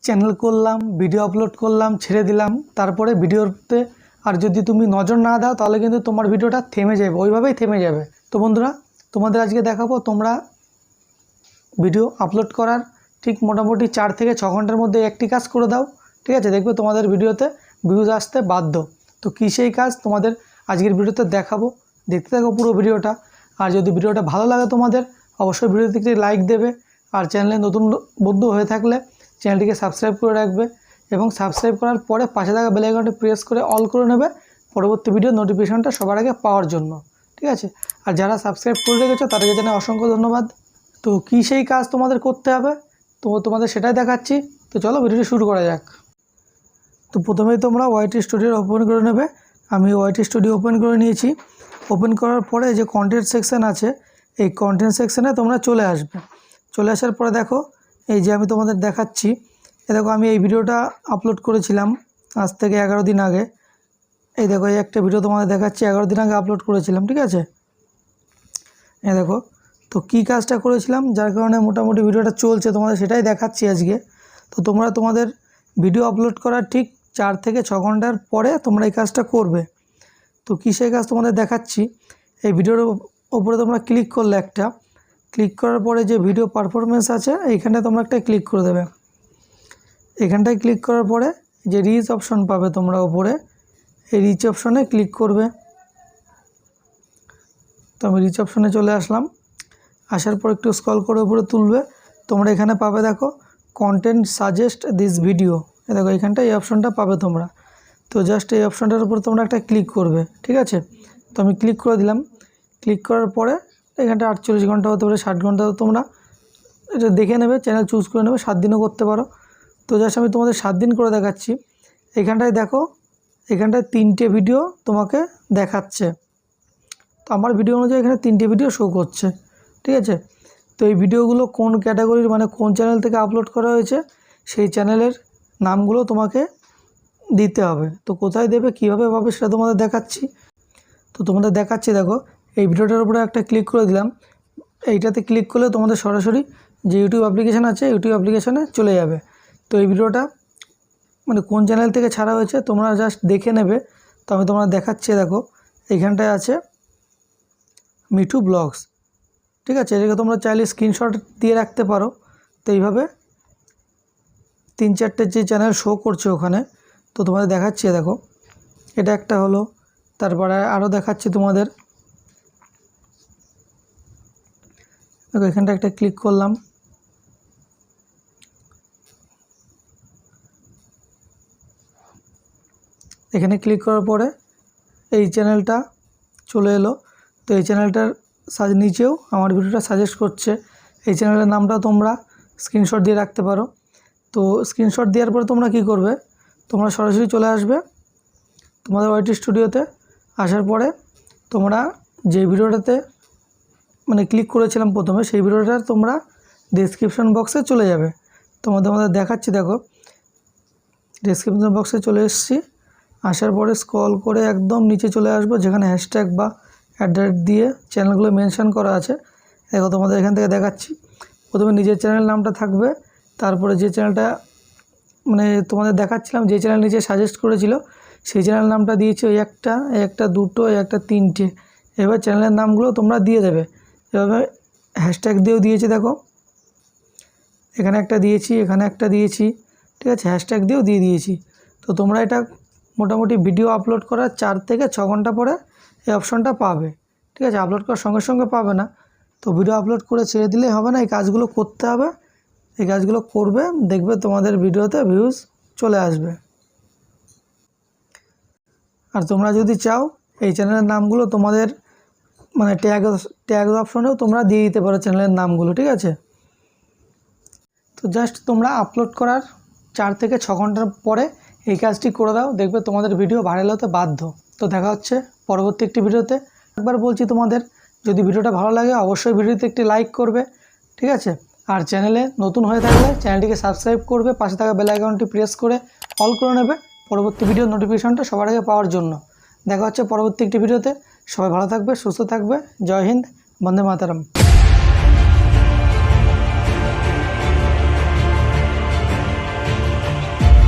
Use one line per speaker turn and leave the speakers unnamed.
Channel করলাম, video upload করলাম, ছেড়ে দিলাম, তারপরে ভিডিওতে আর যদি তুমি নজর না দাও তাহলে কিন্তু তোমার ভিডিওটা থেমে যাবে, ওইভাবেই থেমে যাবে। তো বন্ধুরা, তোমাদের আজকে দেখাবো তোমরা ভিডিও আপলোড করার ঠিক মোটামুটি 4 থেকে 6 ঘন্টার মধ্যে একটি কাজ করে দাও, ঠিক আছে? দেখবে তোমাদের ভিডিওতে ভিউজ আসতে বাধ্য। তো কী সেই কাজ তোমাদের আজকের ভিডিওতে দেখাবো, দেখতে থাকো পুরো ভিডিওটা। আর যদি ভিডিওটা ভালো লাগে তোমাদের অবশ্যই ভিডিওতে একটি লাইক দেবে, আর চ্যানেলে নতুন বন্ধু হয়ে থাকলে চ্যানেলটিকে সাবস্ক্রাইব করে রাখবে, এবং সাবস্ক্রাইব করার পরে পাশে থাকা বেল আইকনটি প্রেস করে অল করে নেবে পরবর্তী ভিডিও নোটিফিকেশনটা সবার আগে পাওয়ার জন্য, ঠিক আছে? আর যারা সাবস্ক্রাইব করে রেখেছো তাদেরকে জানাই অসংখ্য ধন্যবাদ। তো কী সেই কাজ তোমাদের করতে হবে তো তোমাদের সেটাই দেখাচ্ছি। তো চলো ভিডিওটি শুরু করা যাক। তো প্রথমেই তোমরা ওয়াইটি স্টুডিও ওপেন করে নেবে। আমি ওয়াইটি স্টুডিও ওপেন করে নিয়েছি। ওপেন করার পরে যে কন্টেন্ট সেকশন আছে, এই কন্টেন্ট সেকশনে তোমরা চলে আসবে। চলে আসার পরে দেখো এই যে আমি তোমাদের দেখাচ্ছি, দেখো আমি এই ভিডিওটা আপলোড করেছিলাম আজ থেকে 11 দিন আগে। এই দেখো এই একটা ভিডিও তোমাদের দেখাচ্ছি, 11 দিন আগে আপলোড করেছিলাম, ঠিক আছে? এই দেখো, তো কী কাজটা করেছিলাম যার কারণে মোটামুটি ভিডিওটা চলছে তোমাদের সেটাই দেখাচ্ছি আজকে। তো তোমরা তোমাদের ভিডিও আপলোড করার ঠিক 4 থেকে 6 ঘন্টার পরে তোমরা এই কাজটা করবে। তো কী সেই কাজ তোমাদের দেখাচ্ছি। এই ভিডিওর ওপরে তোমরা ক্লিক করলে, একটা ক্লিক করার পরে যে ভিডিও পারফরমেন্স আছে এইখানটায় তোমরা একটা ক্লিক করে দেবে। এখানটায় ক্লিক করার পরে যে রিচ অপশন পাবে তোমরা ওপরে, এই রিচ অপশনে ক্লিক করবে। তো আমি রিচ অপশনে চলে আসলাম। আসার পর একটু স্ক্রল করে উপরে তুলবে, তোমরা এখানে পাবে দেখো কন্টেন্ট সাজেস্ট দিস ভিডিও। দেখো এইখানটা এই অপশনটা পাবে তোমরা। তো জাস্ট এই অপশনটার উপর তোমরা একটা ক্লিক করবে, ঠিক আছে? তো আমি ক্লিক করে দিলাম। ক্লিক করার পরে এখানটা 48 ঘন্টা হতে পারে, 60 ঘন্টা, তোমরা এটা দেখে নেবে, চ্যানেল চুজ করে নেবে, 7 দিনও করতে পারো। তো জাস্ট আমি তোমাদের 7 দিন করে দেখাচ্ছি। এখানটায় দেখো, এখানটায় 3টে ভিডিও তোমাকে দেখাচ্ছে। তো আমার ভিডিও অনুযায়ী এখানে 3টে ভিডিও শো করছে, ঠিক আছে? তো এই ভিডিওগুলো কোন ক্যাটাগরির, মানে কোন চ্যানেল থেকে আপলোড করা হয়েছে সেই চ্যানেলের নামগুলো তোমাকে দিতে হবে। তো কোথায় দেবে, কীভাবে পাবে সেটা তোমাদের দেখাচ্ছি। তো তোমাদের দেখাচ্ছি, দেখো এই ভিডিওটার উপরে একটা ক্লিক করে দিলাম। এইটাতে ক্লিক করলে তোমাদের সরাসরি যে ইউটিউব অ্যাপ্লিকেশান আছে ইউটিউব অ্যাপ্লিকেশানে চলে যাবে। তো এই ভিডিওটা মানে কোন চ্যানেল থেকে ছাড়া হয়েছে তোমরা জাস্ট দেখে নেবে। তো আমি তোমরা দেখাচ্ছি, দেখো এইখানটায় আছে মিঠু ব্লগস, ঠিক আছে? এটাকে তোমরা চাইলে স্ক্রিনশট দিয়ে রাখতে পারো। তো এইভাবে 3-4টে যে চ্যানেল শো করছে ওখানে, তো তোমাদের দেখাচ্ছি, দেখো এটা একটা হলো। তারপরে আরও দেখাচ্ছি তোমাদের, দেখো এখানটা একটা ক্লিক করলাম। এখানে ক্লিক করার পরে এই চ্যানেলটা চলে এলো। তো এই চ্যানেলটার নিচেও আমার ভিডিওটা সাজেস্ট করছে। এই চ্যানেলের নামটা তোমরা স্ক্রিনশট দিয়ে রাখতে পারো। তো স্ক্রিনশট দেওয়ার পরে তোমরা কি করবে, তোমরা সরাসরি চলে আসবে তোমাদের ওয়াইটি স্টুডিওতে। আসার পরে তোমরা যে ভিডিওটাতে মানে ক্লিক করেছিলাম প্রথমে, সেই ভিডিওটার তোমরা ডেসক্রিপশন বক্সে চলে যাবে। তোমাদের দেখাচ্ছি, দেখো ডেসক্রিপশন বক্সে চলে এসেছি। আসার পরে স্ক্রল করে একদম নিচে চলে আসবো, যেখানে হ্যাশট্যাগ বা অ্যাড্রেস দিয়ে চ্যানেলগুলো মেনশন করা আছে। দেখো তোমাদের এখান থেকে দেখাচ্ছি। প্রথমে নিজের চ্যানেল নামটা থাকবে, তারপরে যে চ্যানেলটা মানে তোমাদের দেখাচ্ছিলাম যে চ্যানেল নিচে সাজেস্ট করেছিল সেই চ্যানেল নামটা দিয়েছি, ওই একটা, দুটো, একটা, 3টে। এবার চ্যানেলের নামগুলো তোমরা দিয়ে দেবে। এভাবে হ্যাশট্যাগ দিয়েও দিয়েছি, দেখো এখানে একটা দিয়েছি, এখানে একটা দিয়েছি, ঠিক আছে? হ্যাশট্যাগ দিয়েও দিয়ে দিয়েছি। তো তোমরা এটা মোটামুটি ভিডিও আপলোড করার 4 থেকে 6 ঘন্টা পরে এই অপশনটা পাবে, ঠিক আছে? আপলোড করার সঙ্গে সঙ্গে পাবে না। তো ভিডিও আপলোড করে ছেড়ে দিলেই হবে না, এই কাজগুলো করতে হবে। এই কাজগুলো করবে, দেখবে তোমাদের ভিডিওতে ভিউজ চলে আসবে। আর তোমরা যদি চাও এই চ্যানেলের নামগুলো তোমাদের মানে ট্যাগ অপশনেও তোমরা দিয়ে দিতে পারো চ্যানেলের নামগুলো, ঠিক আছে? তো জাস্ট তোমরা আপলোড করার 4 থেকে 6 ঘন্টার পরে এই কাজটি করে দাও, দেখবে তোমাদের ভিডিও ভাইরাল হতে বাধ্য। তো দেখা হচ্ছে পরবর্তী একটি ভিডিওতে। একবার বলছি তোমাদের, যদি ভিডিওটা ভালো লাগে অবশ্যই ভিডিওতে একটি লাইক করবে, ঠিক আছে? আর চ্যানেলে নতুন হয়ে থাকলে চ্যানেলটিকে সাবস্ক্রাইব করবে, পাশে থাকা বেল আইকনটি প্রেস করে অল করে নেবে পরবর্তী ভিডিওর নোটিফিকেশনটা সবার আগে পাওয়ার জন্য। দেখা হচ্ছে পরবর্তী একটি ভিডিওতে। সবাই ভালো থাকবে, সুস্থ থাকবে। জয় হিন্দ, বন্দে মাতরম।